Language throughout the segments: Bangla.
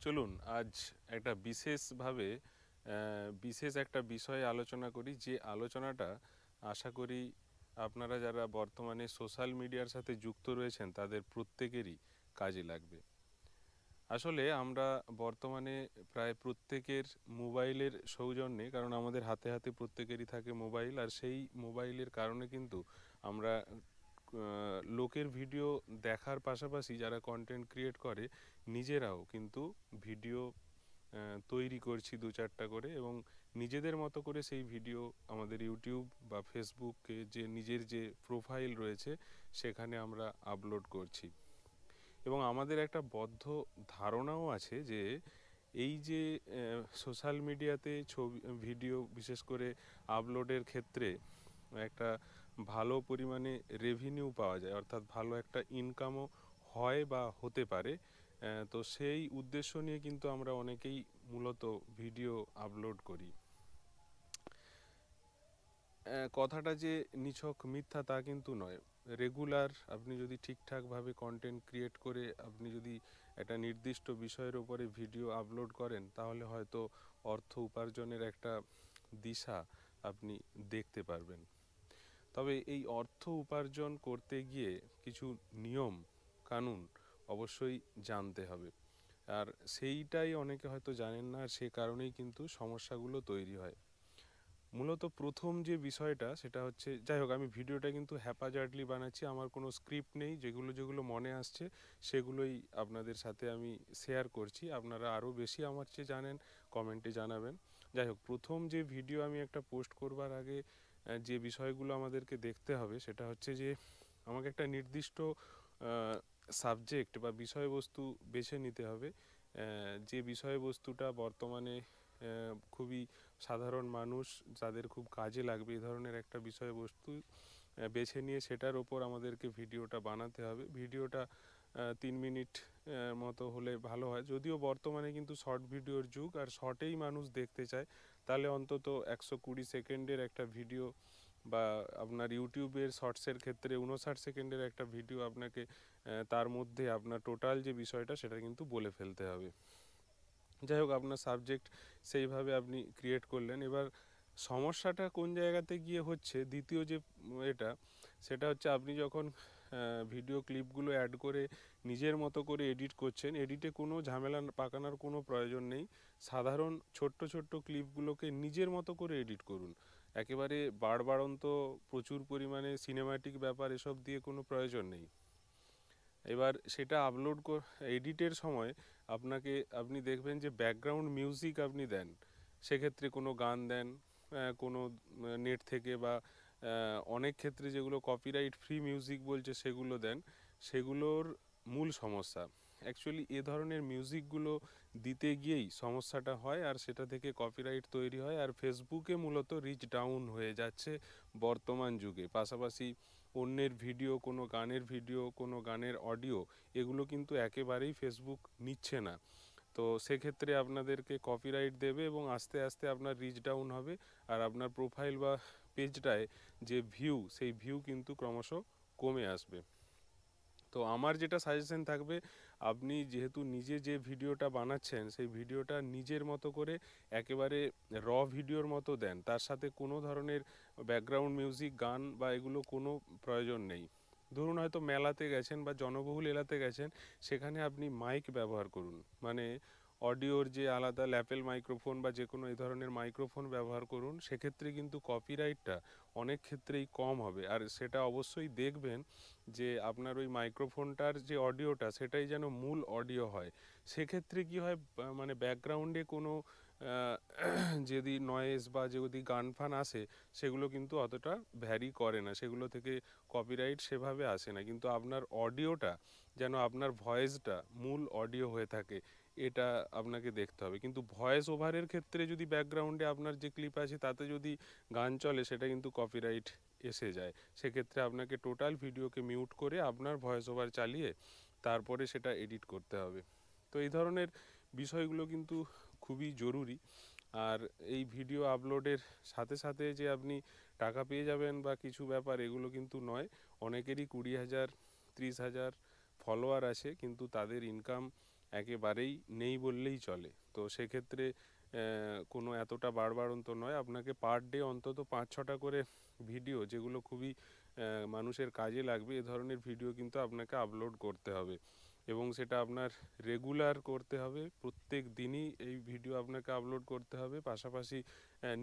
চলুন আজ একটা বিশেষ একটা বিষয়ে আলোচনা করি, যে আলোচনাটা আশা করি আপনারা যারা বর্তমানে সোশ্যাল মিডিয়ার সাথে যুক্ত রয়েছেন তাদের প্রত্যেকেরই কাজে লাগবে। আসলে আমরা বর্তমানে প্রায় প্রত্যেকের মোবাইলের সৌজন্যে, কারণ আমাদের হাতে হাতে প্রত্যেকেরই থাকে মোবাইল, আর সেই মোবাইলের কারণে কিন্তু আমরা লোকের ভিডিও দেখার পাশাপাশি যারা কন্টেন্ট ক্রিয়েট করে নিজেরাও কিন্তু ভিডিও তৈরি করছি দু চারটা করে, এবং নিজেদের মতো করে সেই ভিডিও আমাদের ইউটিউব বা ফেসবুকে যে নিজের যে প্রোফাইল রয়েছে সেখানে আমরা আপলোড করছি। এবং আমাদের একটা বদ্ধ ধারণাও আছে যে এই যে সোশ্যাল মিডিয়াতে ছবি ভিডিও বিশেষ করে আপলোডের ক্ষেত্রে একটা ভালো পরিমাণে রেভিনিউ পাওয়া যায়, অর্থাৎ ভালো একটা ইনকামও হয় বা হতে পারে। তো সেই উদ্দেশ্য নিয়ে কিন্তু আমরা অনেকেই মূলত ভিডিও আপলোড করি। কথাটা যে নিছক মিথ্যা তা কিন্তু নয়। রেগুলার আপনি যদি ঠিকঠাকভাবে কন্টেন্ট ক্রিয়েট করে আপনি যদি একটা নির্দিষ্ট বিষয়ের উপরে ভিডিও আপলোড করেন, তাহলে হয়তো অর্থ উপার্জনের একটা দিশা আপনি দেখতে পারবেন। তবে এই অর্থ উপার্জন করতে গিয়ে কিছু নিয়ম কানুন অবশ্যই জানতে হবে, আর সেইটাই অনেকে হয়তো জানেন না, আর সে কারণেই কিন্তু সমস্যাগুলো তৈরি হয়। মূলত প্রথম যে বিষয়টা সেটা হচ্ছে, যাই হোক আমি ভিডিওটা কিন্তু হ্যাপাজার্ডলি বানাচ্ছি, আমার কোনো স্ক্রিপ্ট নেই, যেগুলো যেগুলো মনে আসছে সেগুলোই আপনাদের সাথে আমি শেয়ার করছি। আপনারা আরও বেশি আমার চেয়ে জানেন, কমেন্টে জানাবেন। যাই হোক, প্রথম যে ভিডিও আমি একটা পোস্ট করবার আগে যে বিষয়গুলো আমাদেরকে দেখতে হবে সেটা হচ্ছে যে আমাকে একটা নির্দিষ্ট সাবজেক্ট বা বিষয়বস্তু বেছে নিতে হবে, যে বিষয়বস্তুটা বর্তমানে খুবই সাধারণ মানুষ যাদের খুব কাজে লাগবে এই ধরনের একটা বিষয়বস্তু বেছে নিয়ে সেটার ওপর আমাদেরকে ভিডিওটা বানাতে হবে। ভিডিওটা 3 মিনিট মতো হলে ভালো হয়, যদিও বর্তমানে কিন্তু শর্ট ভিডিওর যুগ, আর শর্টেই মানুষ দেখতে চায়। তাহলে অন্তত 120 সেকেন্ডের একটা ভিডিও, বা আপনার ইউটিউবের শর্টসের ক্ষেত্রে 59 সেকেন্ডের একটা ভিডিও আপনাকে তার মধ্যে আপনার টোটাল যে বিষয়টা সেটা কিন্তু বলে ফেলতে হবে। যাই হোক, আপনার সাবজেক্ট সেইভাবে আপনি ক্রিয়েট করলেন। এবার সমস্যাটা কোন জায়গাতে গিয়ে হচ্ছে, দ্বিতীয় যে এটা সেটা হচ্ছে আপনি যখন ভিডিও ক্লিপগুলো অ্যাড করে নিজের মতো করে এডিট করছেন, এডিটে কোনো ঝামেলা পাকানোর কোনো প্রয়োজন নেই। সাধারণ ছোট্ট ছোট্ট ক্লিপগুলোকে নিজের মতো করে এডিট করুন। একেবারে বাড়বাড়ন্ত প্রচুর পরিমাণে সিনেম্যাটিক ব্যাপার এসব দিয়ে কোনো প্রয়োজন নেই। এবার সেটা এডিটের সময় আপনি দেখবেন যে ব্যাকগ্রাউন্ড মিউজিক আপনি দেন, সেক্ষেত্রে কোনো গান দেন কোনো নেট থেকে, বা অনেক ক্ষেত্রে যেগুলো কপিরাইট ফ্রি মিউজিক বলছে সেগুলো দেন। সেগুলোর মূল সমস্যা অ্যাকচুয়ালি এ ধরনের মিউজিকগুলো দিতে গিয়েই সমস্যাটা হয়, আর সেটা থেকে কপিরাইট তৈরি হয়, আর ফেসবুকে মূলত রিচ ডাউন হয়ে যাচ্ছে বর্তমান যুগে। পাশাপাশি অন্যের ভিডিও, কোনো গানের ভিডিও, কোনো গানের অডিও, এগুলো কিন্তু একেবারেই ফেসবুক নিচ্ছে না। তো সেক্ষেত্রে আপনাদেরকে কপিরাইট দেবে এবং আস্তে আস্তে আপনার রিচ ডাউন হবে, আর আপনার প্রোফাইল বা পেজটায় যে ভিউ, সেই ভিউ কিন্তু ক্রমশ কমে আসবে। তো আমার যেটা সাজেশন থাকবে, আপনি যেহেতু নিজে যে ভিডিওটা বানাচ্ছেন সেই ভিডিওটা নিজের মতো করে একেবারে র ভিডিওর মতো দেন, তার সাথে কোনো ধরনের ব্যাকগ্রাউন্ড মিউজিক, গান বা এগুলো কোনো প্রয়োজন নেই। ধরুন হয়তো মেলাতে গেছেন বা জনবহুল এলাকাতে গেছেন, সেখানে আপনি মাইক ব্যবহার করুন, মানে অডিওর যে আলাদা ল্যাপেল মাইক্রোফোন বা যে কোনো এই ধরনের মাইক্রোফোন ব্যবহার করুন। সেক্ষেত্রে কিন্তু কপিরাইটটা অনেক ক্ষেত্রেই কম হবে, আর সেটা অবশ্যই দেখবেন যে আপনার ওই মাইক্রোফোনটার যে অডিওটা সেটাই যেন মূল অডিও হয়। সেক্ষেত্রে কি হয়, মানে ব্যাকগ্রাউন্ডে কোনো যদি নয়েজ বা যদি গান ফান আসে সেগুলো কিন্তু অতটা ভ্যারি করে না, সেগুলো থেকে কপিরাইট সেভাবে আসে না। কিন্তু আপনার অডিওটা যেন আপনার ভয়েসটা মূল অডিও হয়ে থাকে, এটা আপনাকে দেখতে হবে। কিন্তু ভয়েস ওভারের ক্ষেত্রে যদি ব্যাকগ্রাউন্ডে আপনার যে ক্লিপ আছে তাতে যদি গান চলে, সেটা কিন্তু কপিরাইট এসে যায়। সেক্ষেত্রে আপনাকে টোটাল ভিডিওকে মিউট করে আপনার ভয়েস ওভার চালিয়ে তারপরে সেটা এডিট করতে হবে। তো এই ধরনের বিষয়গুলো কিন্তু খুবই জরুরি। আর এই ভিডিও আপলোডের সাথে সাথে যে আপনি টাকা পেয়ে যাবেন বা কিছু ব্যাপার, এগুলো কিন্তু নয়। অনেকেরই 20,000 30,000 ফলোয়ার আছে, কিন্তু তাদের ইনকাম একেবারেই নেই বললেই চলে। তো সেক্ষেত্রে কোনো এতটা বাড়বাড়ন্ত নয়, আপনাকে পার ডে অন্তত 5-6টা করে ভিডিও, যেগুলো খুবই মানুষের কাজে লাগবে, এ ধরনের ভিডিও কিন্তু আপনাকে আপলোড করতে হবে এবং সেটা আপনার রেগুলার করতে হবে। প্রত্যেক দিনই এই ভিডিও আপনাকে আপলোড করতে হবে। পাশাপাশি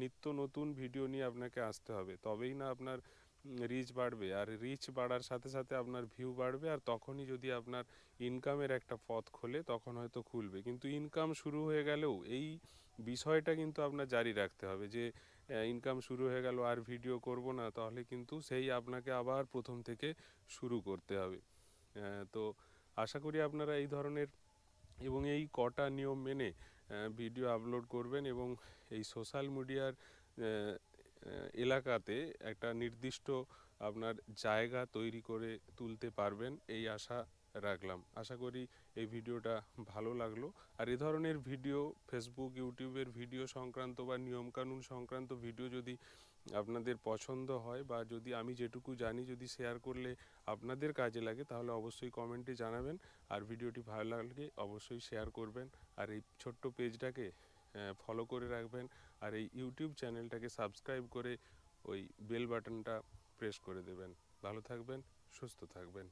নিত্য নতুন ভিডিও নিয়ে আপনাকে আসতে হবে, তবেই না আপনার রিচ বাড়বে। আর রিচ বাড়ার সাথে সাথে আপনার ভিউ বাড়বে, আর তখনই যদি আপনার ইনকামের একটা পথ খোলে তখন হয়তো খুলবে। কিন্তু ইনকাম শুরু হয়ে গেলেও এই বিষয়টা কিন্তু আপনার জারি রাখতে হবে যে ইনকাম শুরু হয়ে গেল আর ভিডিও করব না, তাহলে কিন্তু সেই আপনাকে আবার প্রথম থেকে শুরু করতে হবে। তো আশা করি আপনারা এই ধরনের এবং এই কটা নিয়ম মেনে ভিডিও আপলোড করবেন এবং এই সোশ্যাল মিডিয়ার এলাকাতে একটা নির্দিষ্ট আপনার জায়গা তৈরি করে তুলতে পারবেন, এই আশা রাখলাম। আশা করি এই ভিডিওটা ভালো লাগলো। আর এ ধরনের ভিডিও, ফেসবুক ইউটিউবের ভিডিও সংক্রান্ত বা নিয়মকানুন সংক্রান্ত ভিডিও যদি আপনাদের পছন্দ হয়, বা যদি আমি যেটুকু জানি যদি শেয়ার করলে আপনাদের কাজে লাগে, তাহলে অবশ্যই কমেন্টে জানাবেন। আর ভিডিওটি ভালো লাগলে অবশ্যই শেয়ার করবেন। আর এই ছোট্ট পেজটাকে ফলো করে রাখবেন। আর এই ইউটিউব চ্যানেলটাকে সাবস্ক্রাইব করে ওই বেল বাটনটা প্রেস করে দেবেন। ভালো থাকবেন, সুস্থ থাকবেন।